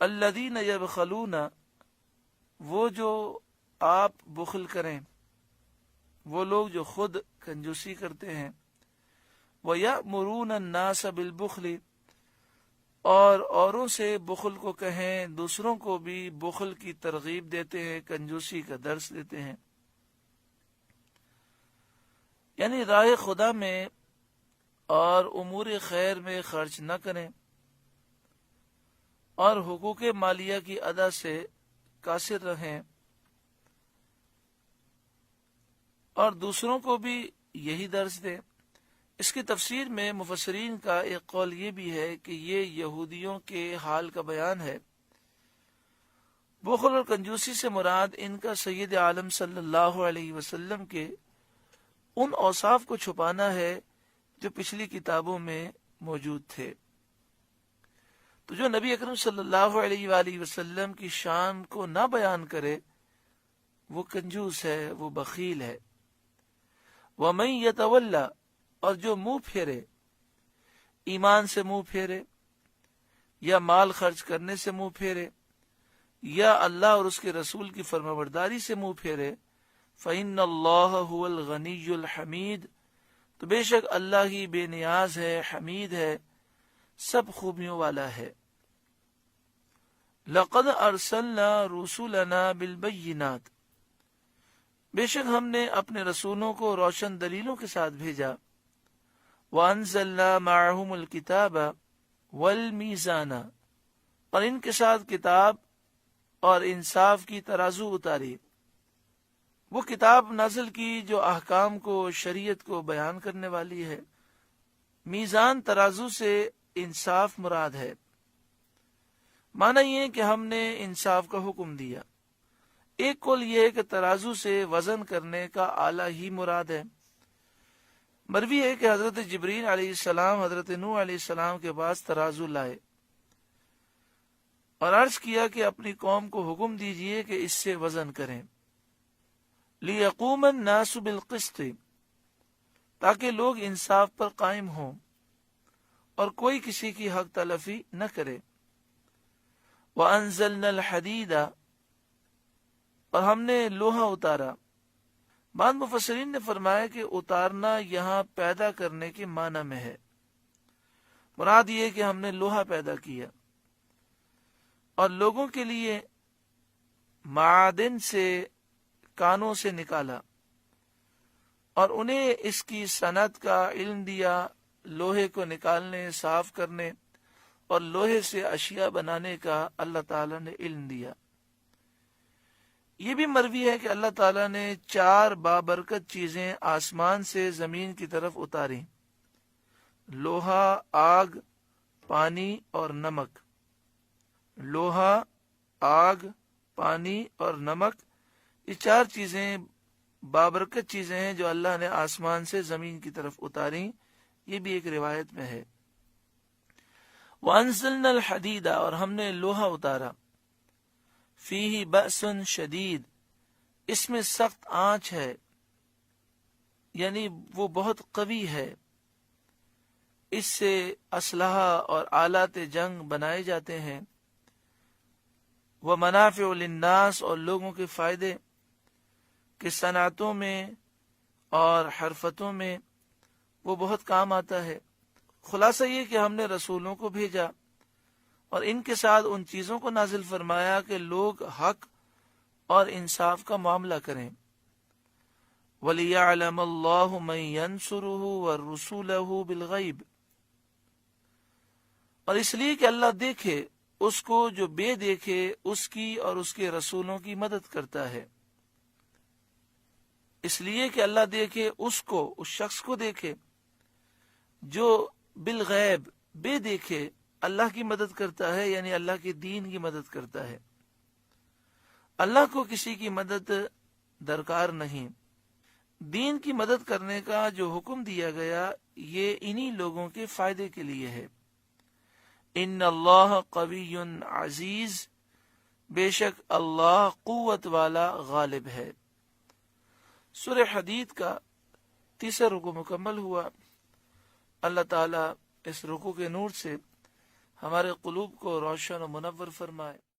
الذین یبخلون، وہ جو آپ بخل کریں، وہ لوگ جو خود کنجوسی کرتے ہیں، وَيَأْمُرُونَ النَّاسَ بِالْبُخْلِ، اور اوروں سے بخل کو کہیں، دوسروں کو بھی بخل کی ترغیب دیتے ہیں، کنجوسی کا درس دیتے ہیں، یعنی راہ خدا میں اور امور خیر میں خرچ نہ کریں اور حقوق مالیہ کی ادا سے قاصر رہیں، اور دوسروں کو بھی یہی درس دیں۔ اس کی تفسیر میں مفسرین کا ایک قول یہ بھی ہے کہ یہ یہودیوں کے حال کا بیان ہے۔ بخل اور کنجوسی سے مراد ان کا سید عالم صلی اللہ علیہ وسلم کے ان اوصاف کو چھپانا ہے جو پچھلی کتابوں میں موجود تھے۔ تو جو نبی اکرم صلی اللہ علیہ وآلہ وسلم کی شان کو نہ بیان کرے وہ کنجوس ہے، وہ بخیل ہے۔ وَمَن يَتَوَلَّ، اور جو منہ پھیرے، ایمان سے منہ پھیرے یا مال خرچ کرنے سے منہ پھیرے یا اللہ اور اس کے رسول کی فرمانبرداری سے منہ پھیرے، فَإِنَّ اللَّهَ هُوَ الْغَنِيُّ الْحَمِيدُ، تو بے شک اللہ ہی بے نیاز ہے، حمید ہے، سب خوبیوں والا ہے۔ لَقَدْ أَرْسَلْنَا رُسُلَنَا بِالْبَيِّنَاتِ، بے شک ہم نے اپنے رسولوں کو روشن دلیلوں کے ساتھ بھیجا۔ وَأَنزَلْنَا مَعَهُمُ الْكِتَابَ وَالْمِيزَانَ، اور ان کے ساتھ کتاب اور انصاف کی ترازو اتاری۔ وہ کتاب نازل کی جو احکام کو، شریعت کو بیان کرنے والی ہے۔ میزان ترازو سے انصاف مراد ہے۔ معنی یہ کہ ہم نے انصاف کا حکم دیا۔ ایک قول یہ ہے کہ ترازو سے وزن کرنے کا آلہ ہی مراد ہے۔ مروی ہے کہ حضرت جبرائیل علیہ السلام حضرت نوح علیہ السلام کے پاس ترازو لائے اور عرض کیا کہ اپنی قوم کو حکم دیجئے کہ اس سے وزن کریں، لِيَقُومَ النَّاسُ بِالْقِسْطِ، تاکہ لوگ انصاف پر قائم ہوں اور کوئی کسی کی حق تلفی نہ کرے۔ وَأَنزَلْنَا الْحَدِيدَ، اور ہم نے لوہا اتارا۔ بعض مفسرین نے فرمایا کہ اتارنا یہاں پیدا کرنے کے معنی میں ہے، مراد یہ کہ ہم نے لوہا پیدا کیا اور لوگوں کے لیے معادن سے، کانوں سے نکالا اور انہیں اس کی صنعت کا علم دیا، لوہے کو نکالنے، صاف کرنے اور لوہے سے اشیاء بنانے کا اللہ تعالیٰ نے علم دیا۔ یہ بھی مروی ہے کہ اللہ تعالیٰ نے 4 بابرکت چیزیں آسمان سے زمین کی طرف اتاری: لوہا، آگ، پانی اور نمک۔ لوہا، آگ، پانی اور نمک، یہ 4 چیزیں بابرکت چیزیں ہیں جو اللہ نے آسمان سے زمین کی طرف اتاری۔ یہ بھی ایک روایت میں ہے۔ وَأَنزَلْنَا الْحَدِيدَ، اور ہم نے لوہا اتارا۔ فِيهِ بَأْسٌ شَدِيدٌ، اس میں سخت آنچ ہے، یعنی وہ بہت قوی ہے۔ اس سے اسلحہ اور آلات جنگ بنائے جاتے ہیں۔ وَمَنَافِعُ لِلنَّاسِ، اور لوگوں کے فائدے کہ صنعتوں میں اور حرفتوں میں وہ بہت کام آتا ہے۔ خلاصہ یہ کہ ہم نے رسولوں کو بھیجا اور ان کے ساتھ ان چیزوں کو نازل فرمایا کہ لوگ حق اور انصاف کا معاملہ کریں۔ وَلِيَعْلَمَ اللَّهُ مَن يَنْصُرُهُ وَرُسُولَهُ بِالْغَيْبِ، اور اس لیے کہ اللہ دیکھے اس کو جو بے دیکھے اس کی اور اس کے رسولوں کی مدد کرتا ہے۔ اس لیے کہ اللہ دیکھے اس کو، اس شخص کو دیکھے جو بالغیب، بے دیکھے اللہ کی مدد کرتا ہے، یعنی اللہ کے دین کی مدد کرتا ہے۔ اللہ کو کسی کی مدد درکار نہیں۔ دین کی مدد کرنے کا جو حکم دیا گیا یہ انہی لوگوں کے فائدے کے لیے ہے۔ ان اللہ قوی عزیز، بے شک اللہ قوت والا غالب ہے۔ سورہ حدید کا 3 رکوع مکمل ہوا۔ اللہ تعالیٰ اس رکوع کے نور سے ہمارے قلوب کو روشن و منور فرمائے۔